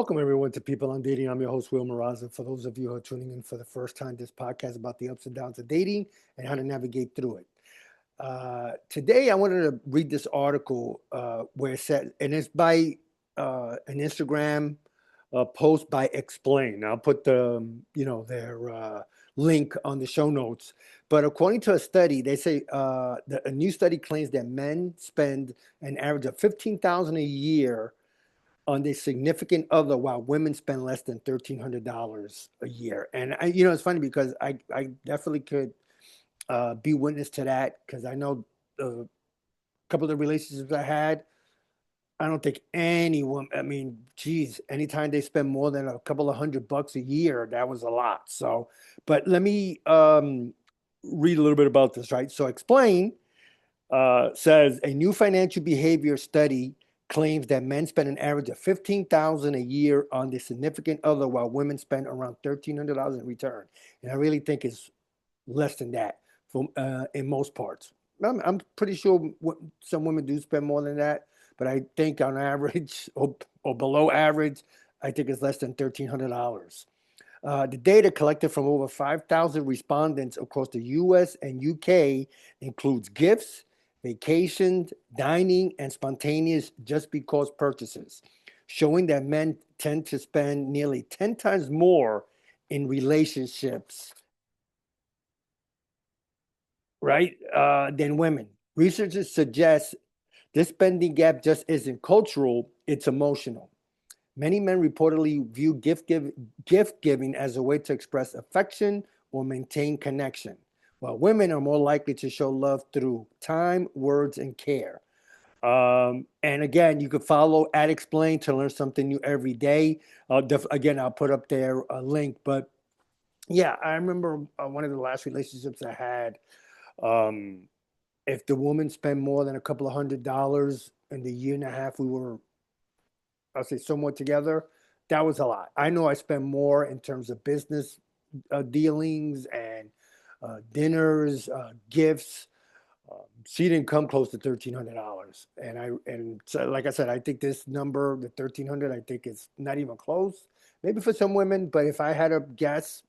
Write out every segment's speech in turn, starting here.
Welcome, everyone, to People on Dating. I'm your host, Will Meraza. For those of you who are tuning in for the first time, this podcast is about the ups and downs of dating and how to navigate through it. Today, I wanted to read this article where it said, and it's by an Instagram post by Explain. I'll put their link on the show notes. But according to a study, they say a new study claims that men spend an average of $15,000 a year on their significant other, while women spend less than $1,300 a year. And it's funny because I definitely could be witness to that, because I know a couple of the relationships I had, I don't think anyone, geez, anytime they spend more than a couple of $100 a year, that was a lot. So, but let me read a little bit about this, right? So Explain says a new financial behavior study claims that men spend an average of $15,000 a year on their significant other, while women spend around $1,300 in return. And I really think it's less than that from in most parts. I'm pretty sure some women do spend more than that, but I think on average or below average, I think it's less than $1,300. The data collected from over 5,000 respondents across the U.S. and U.K. includes gifts, vacations, dining, and spontaneous just because purchases, showing that men tend to spend nearly 10 times more in relationships, right, than women. Researchers suggest this spending gap just isn't cultural, it's emotional. Many men reportedly view gift giving as a way to express affection or maintain connection, while women are more likely to show love through time, words, and care. And again, you can follow @Explain to learn something new every day. Again, I'll put up there a link. But yeah, I remember one of the last relationships I had. Um, if the woman spent more than a couple of $100 in the year and a half we were, I'll say, somewhat together, that was a lot. I know I spend more in terms of business dealings and dinners, gifts. She didn't come close to $1,300, and so, like I said, I think this number, the 1,300, I think is not even close. Maybe for some women, but if I had a guess,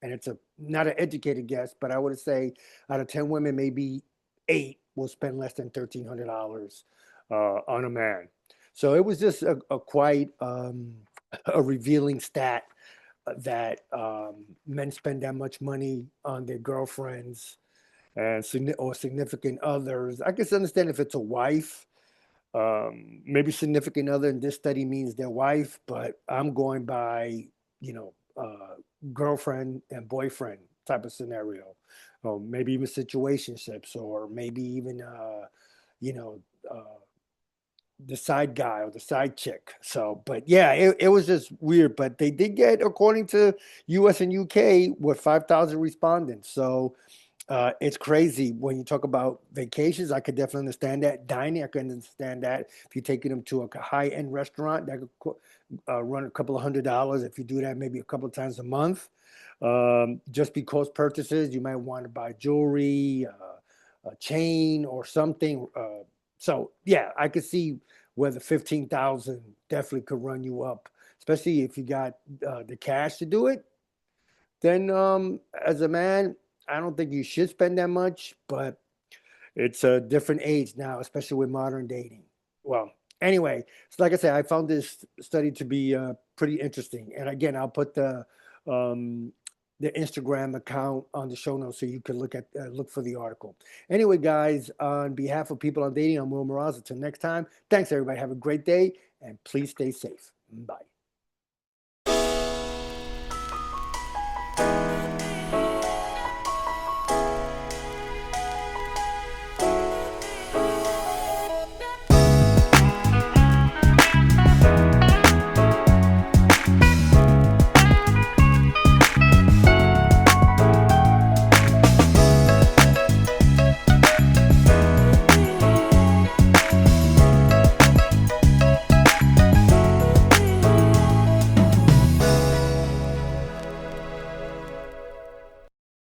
and it's not an educated guess, but I would say out of 10 women, maybe 8 will spend less than $1,300 on a man. So it was just a quite a revealing stat that men spend that much money on their girlfriends and or significant others. I can understand if it's a wife, maybe significant other in this study means their wife, but I'm going by, girlfriend and boyfriend type of scenario, or maybe even situationships, or maybe even, you know, uh, the side guy or the side chick. So, but yeah, it was just weird. But they did get, according to US and UK, with 5,000 respondents. So it's crazy when you talk about vacations. I could definitely understand that. Dining, I could understand that. If you're taking them to a high-end restaurant, that could run a couple of $100. If you do that maybe a couple of times a month. Just because purchases, you might want to buy jewelry, a chain or something. So yeah, I could see where the 15,000 definitely could run you up, especially if you got the cash to do it. Then as a man, I don't think you should spend that much, but it's a different age now, especially with modern dating. Well, anyway, so like I said, I found this study to be pretty interesting. And again, I'll put um, the Instagram account on the show notes so you can look for the article. Anyway, guys, on behalf of People on Dating, I'm Will Meraza. Until next time, thanks everybody. Have a great day, and please stay safe. Bye.